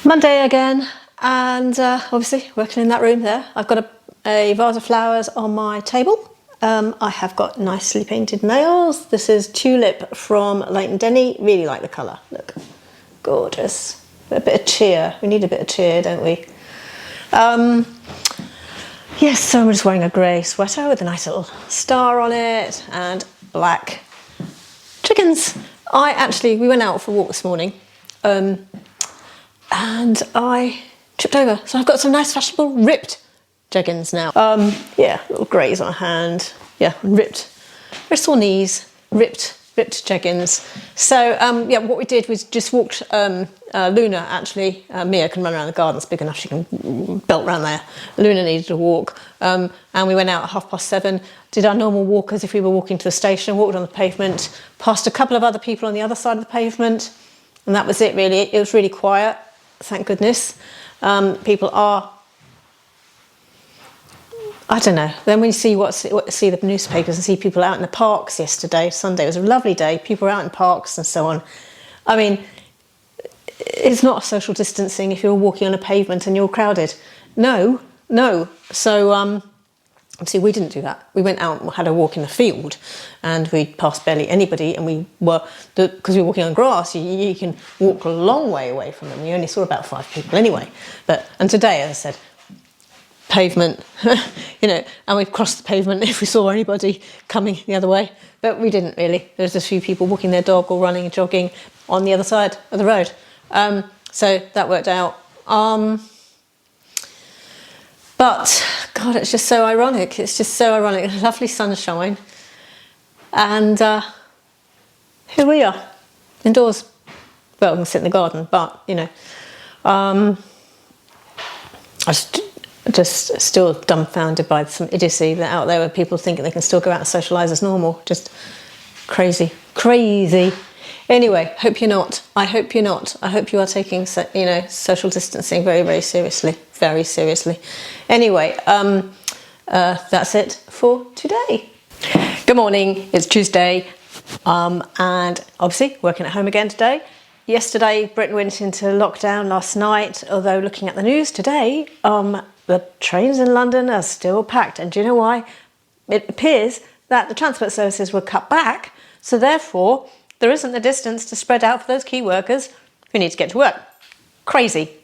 Monday again, and obviously working in that room there. I've got a vase of flowers on my table. I have got nicely painted nails. This is Tulip from Leighton Denny. Really like the colour. Look, gorgeous. A bit of cheer. We need a bit of cheer, don't we? Yes, so I'm just wearing a grey sweater with a nice little star on it and black chickens. We went out for a walk this morning. And I tripped over. So I've got some nice fashionable ripped jeggings now. Yeah, little greys on a hand. Yeah, ripped wrists or knees, ripped jeggings. So yeah, what we did was just walked Luna actually. Mia can run around the garden, it's big enough, she can belt around there. Luna needed a walk. And we went out at 7:30, did our normal walk as if we were walking to the station, walked on the pavement, passed a couple of other people on the other side of the pavement, and that was it really. It was really quiet. Thank goodness. People are, I don't know, then when you see see the newspapers and see people out in the parks yesterday, Sunday was a lovely day, people were out in parks and so on. I mean, it's not social distancing if you're walking on a pavement and you're crowded. No. So, see, we didn't do that. We went out and had a walk in the field and we passed barely anybody, and because we were walking on grass, you can walk a long way away from them. We only saw about 5 people anyway. And today, as I said, pavement, and we'd cross the pavement if we saw anybody coming the other way, but we didn't really. There was a few people walking their dog or running and jogging on the other side of the road. So that worked out. But, God, it's just so ironic. It's just so ironic. Lovely sunshine. And here we are, indoors. Well, we can sit in the garden, but, I was just still dumbfounded by some idiocy that out there where people think they can still go out and socialise as normal. Just crazy. Anyway, hope you're not. I hope you're not. I hope you are taking, social distancing very, very seriously. Very seriously. Anyway, that's it for today. Good morning. It's Tuesday, and obviously working at home again today. Yesterday, Britain went into lockdown. Last night, although looking at the news today, the trains in London are still packed. And do you know why? It appears that the transport services were cut back, so therefore there isn't the distance to spread out for those key workers who need to get to work. Crazy.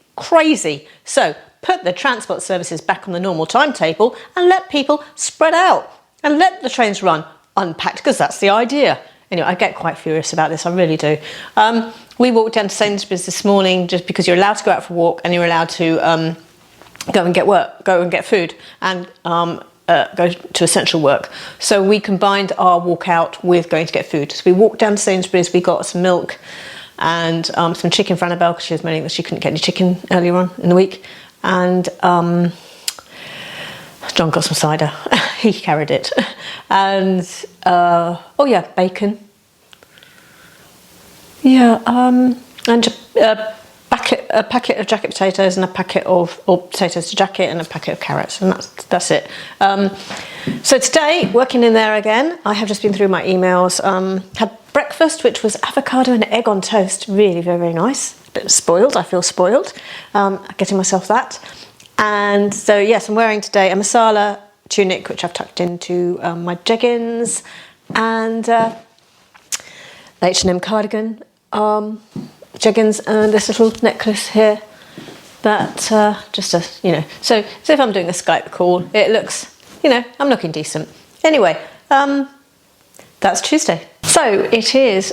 So put the transport services back on the normal timetable and let people spread out and let the trains run unpacked, because that's the idea. Anyway, I get quite furious about this, I really do. We walked down to Sainsbury's this morning just because you're allowed to go out for a walk and you're allowed to go and get food and go to essential work. So we combined our walk out with going to get food. So we walked down to Sainsbury's, we got some milk and some chicken for Annabelle, because she was moaning that she couldn't get any chicken earlier on in the week. And John got some cider. He carried it. And bacon. Yeah, and a packet of jacket potatoes and a packet of potatoes to jacket and a packet of carrots, and that's it. So today, working in there again, I have just been through my emails. Had breakfast, which was avocado and egg on toast. Really, very, very nice. A bit spoiled. I feel spoiled. Getting myself that. And so yes, I'm wearing today a masala tunic, which I've tucked into my jeggings, and H&M cardigan. Jeggings and this little necklace here that so if I'm doing a Skype call, it looks, I'm looking decent. Anyway, that's Tuesday. So it is,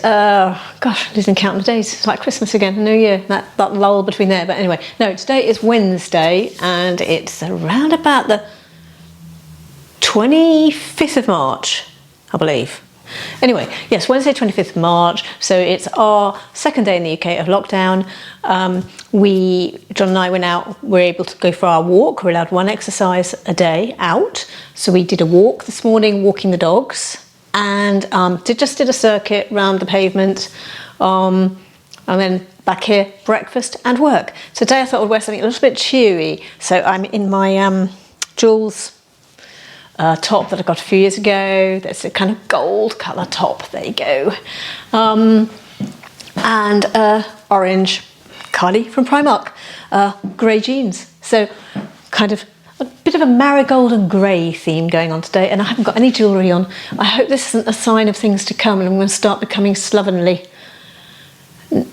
losing count of the days. It's like Christmas again, New Year, that lull between there. But anyway, no, today is Wednesday and it's around about the 25th of March, I believe. Anyway, yes, Wednesday 25th of March, so it's our second day in the UK of lockdown. John and I went out, we were able to go for our walk. We're allowed one exercise a day out. So we did a walk this morning, walking the dogs, and just did a circuit round the pavement, and then back here, breakfast and work. So today I thought I'd wear something a little bit cheery. So I'm in my Jules top that I got a few years ago. That's a kind of gold colour top. There you go. And orange Kylie from Primark, grey jeans. So kind of a bit of a marigold and grey theme going on today, and I haven't got any jewellery on. I hope this isn't a sign of things to come and I'm going to start becoming slovenly.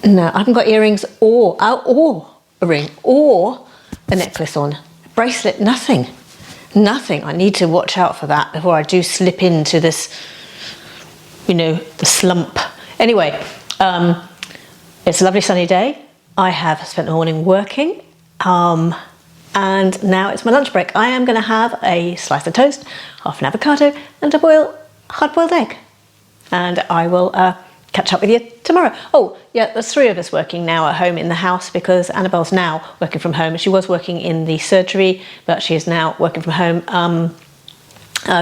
No, I haven't got earrings or a ring or a necklace on. Bracelet, nothing. Nothing. I need to watch out for that before I do slip into this, you know, the slump. Anyway, it's a lovely sunny day. I have spent the morning working, and now it's my lunch break. I am going to have a slice of toast, half an avocado, and a hard-boiled egg. And I will catch up with you tomorrow. Oh, yeah, there's 3 of us working now at home in the house because Annabelle's now working from home. She was working in the surgery, but she is now working from home,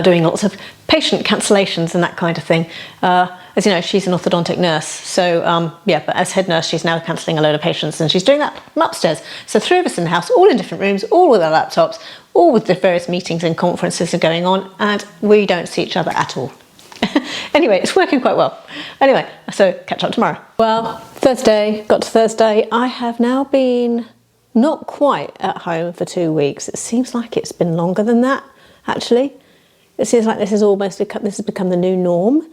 doing lots of patient cancellations and that kind of thing. As you know, she's an orthodontic nurse. So, yeah, but as head nurse, she's now cancelling a load of patients and she's doing that from upstairs. So 3 of us in the house, all in different rooms, all with our laptops, all with the various meetings and conferences are going on, and we don't see each other at all. Anyway, it's working quite well. Anyway, so catch up tomorrow. Well, Thursday, got to Thursday. I have now been not quite at home for 2 weeks. It seems like it's been longer than that, actually. It seems like this has become the new norm.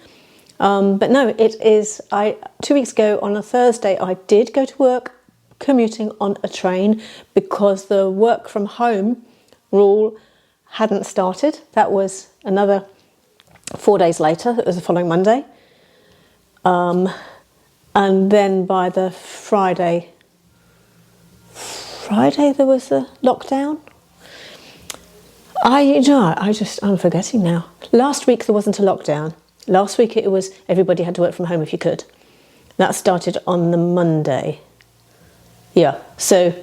But no, it is. 2 weeks ago on a Thursday, I did go to work commuting on a train because the work from home rule hadn't started. That was another 4 days later. It was the following Monday. And then by the Friday there was the lockdown. I'm forgetting now. Last week there wasn't a lockdown. Last week it was everybody had to work from home if you could. That started on the Monday. Yeah, so,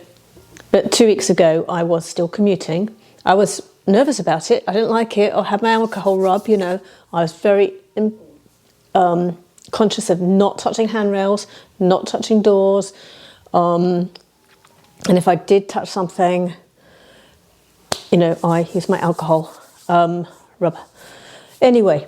but 2 weeks ago I was still commuting. I was nervous about it. I didn't like it. I had my alcohol rub, you know. I was very conscious of not touching handrails, not touching doors. And if I did touch something, you know, I used my alcohol rub. Anyway,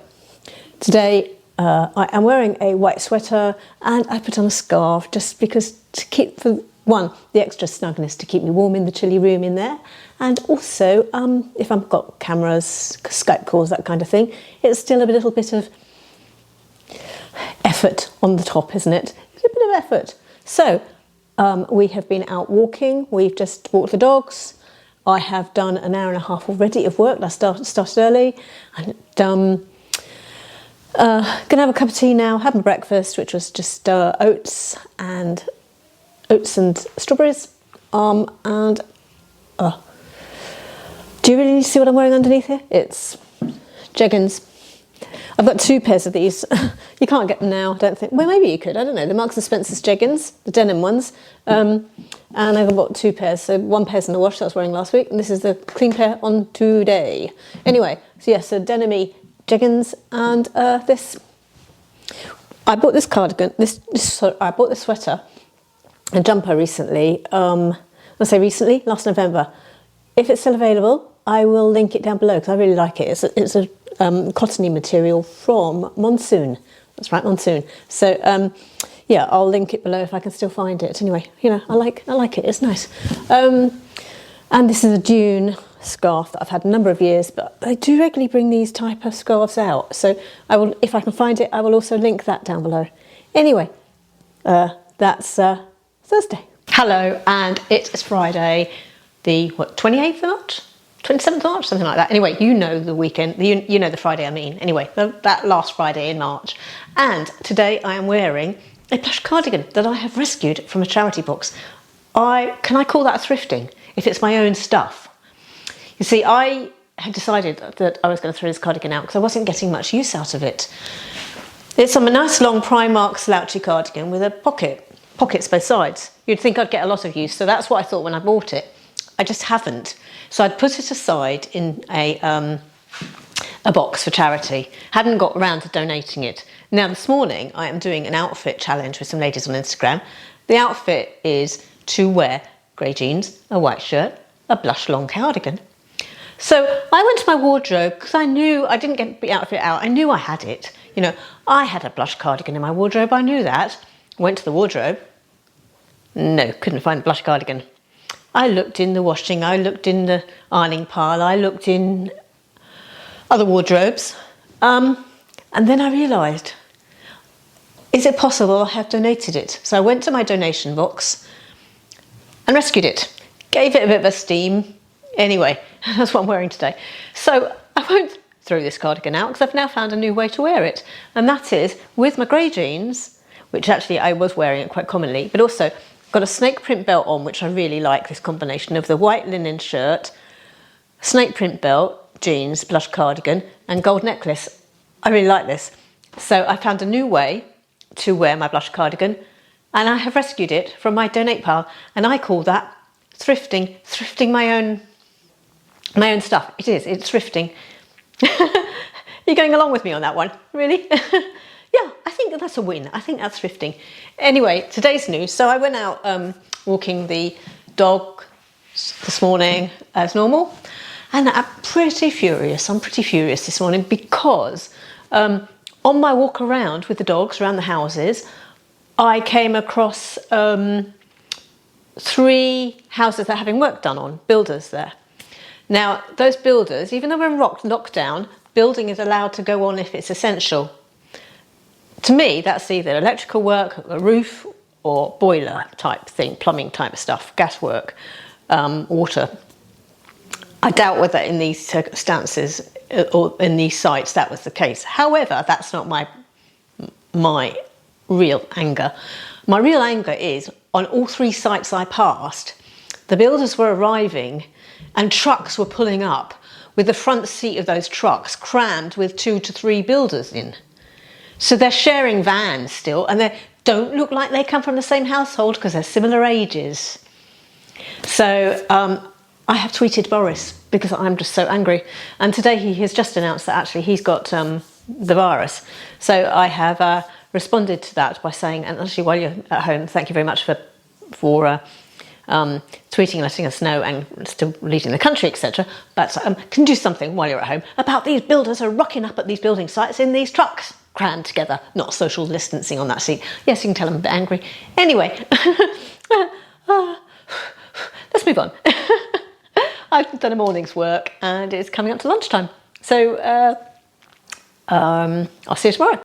today I am wearing a white sweater and I put on a scarf just because to keep, for one, the extra snugness to keep me warm in the chilly room in there. And also, if I've got cameras, Skype calls, that kind of thing, it's still a little bit of effort on the top, isn't it? It's a bit of effort. So, we have been out walking. We've just walked the dogs. I have done an hour and a half already of work. I started early. And gonna have a cup of tea now, have my breakfast, which was just oats and strawberries. Do you really need to see what I'm wearing underneath here? It's jeggings. I've got 2 pairs of these. You can't get them now, I don't think. Well, maybe you could, I don't know. The Marks & Spencer's jeggings, the denim ones. And I've got 2 pairs. So 1 pair's in the wash that I was wearing last week, and this is the clean pair on today. Anyway, so yeah, so denim-y jeggings and this. I bought this cardigan, I bought this sweater and jumper recently. I say recently, last November. If it's still available, I will link it down below because I really like it. It's a cottony material from Monsoon. That's right, Monsoon. So yeah, I'll link it below if I can still find it. Anyway, you know, I like it. It's nice. And this is a Dune scarf that I've had a number of years, but I do regularly bring these type of scarves out. So I will, if I can find it, I will also link that down below. Anyway, that's Thursday. Hello, and it is Friday, the 28th of March? 27th of March, something like that. Anyway, you know the weekend, you know the Friday I mean. Anyway, that last Friday in March. And today I am wearing a plush cardigan that I have rescued from a charity box. Can I call that thrifting if it's my own stuff? You see, I had decided that I was going to throw this cardigan out because I wasn't getting much use out of it. It's a nice long Primark slouchy cardigan with a pockets both sides. You'd think I'd get a lot of use, so that's what I thought when I bought it. I just haven't. So I'd put it aside in a box for charity. Hadn't got around to donating it. Now this morning I am doing an outfit challenge with some ladies on Instagram. The outfit is to wear grey jeans, a white shirt, a blush long cardigan. So I went to my wardrobe because I knew I didn't get the outfit out. I knew I had it. You know, I had a blush cardigan in my wardrobe. I knew that. Went to the wardrobe. No, couldn't find the blush cardigan. I looked in the washing, I looked in the ironing pile, I looked in other wardrobes, and then I realised, is it possible I have donated it? So I went to my donation box and rescued it. Gave it a bit of a steam. Anyway, that's what I'm wearing today. So I won't throw this cardigan out because I've now found a new way to wear it. And that is with my grey jeans, which actually I was wearing it quite commonly, but also got a snake print belt on, which I really like, this combination of the white linen shirt, snake print belt, jeans, blush cardigan, and gold necklace. I really like this. So I found a new way to wear my blush cardigan, and I have rescued it from my donate pile, and I call that thrifting my own stuff. It is, it's thrifting. You're going along with me on that one, really? Yeah, I think that's a win. I think that's thrifting. Anyway, today's news. So I went out walking the dog this morning as normal, and I'm pretty furious. I'm pretty furious this morning because on my walk around with the dogs around the houses, I came across 3 houses that are having work done on, builders there. Now, those builders, even though we're in lockdown, building is allowed to go on if it's essential. To me, that's either electrical work, a roof, or boiler type thing, plumbing type stuff, gas work, water. I doubt whether in these circumstances or in these sites that was the case. However, that's not my real anger. My real anger is on all 3 sites I passed, the builders were arriving and trucks were pulling up with the front seat of those trucks crammed with 2 to 3 builders in. So they're sharing vans still, and they don't look like they come from the same household because they're similar ages. So I have tweeted Boris because I'm just so angry. And today he has just announced that actually he's got the virus. So I have responded to that by saying, and actually while you're at home, thank you very much for tweeting, letting us know, and still leading the country, etc. But can do something while you're at home about these builders are rocking up at these building sites in these trucks, crammed together, not social distancing on that seat. Yes, you can tell I'm a bit angry. Anyway, let's move on. I've done a morning's work and it's coming up to lunchtime. So I'll see you tomorrow.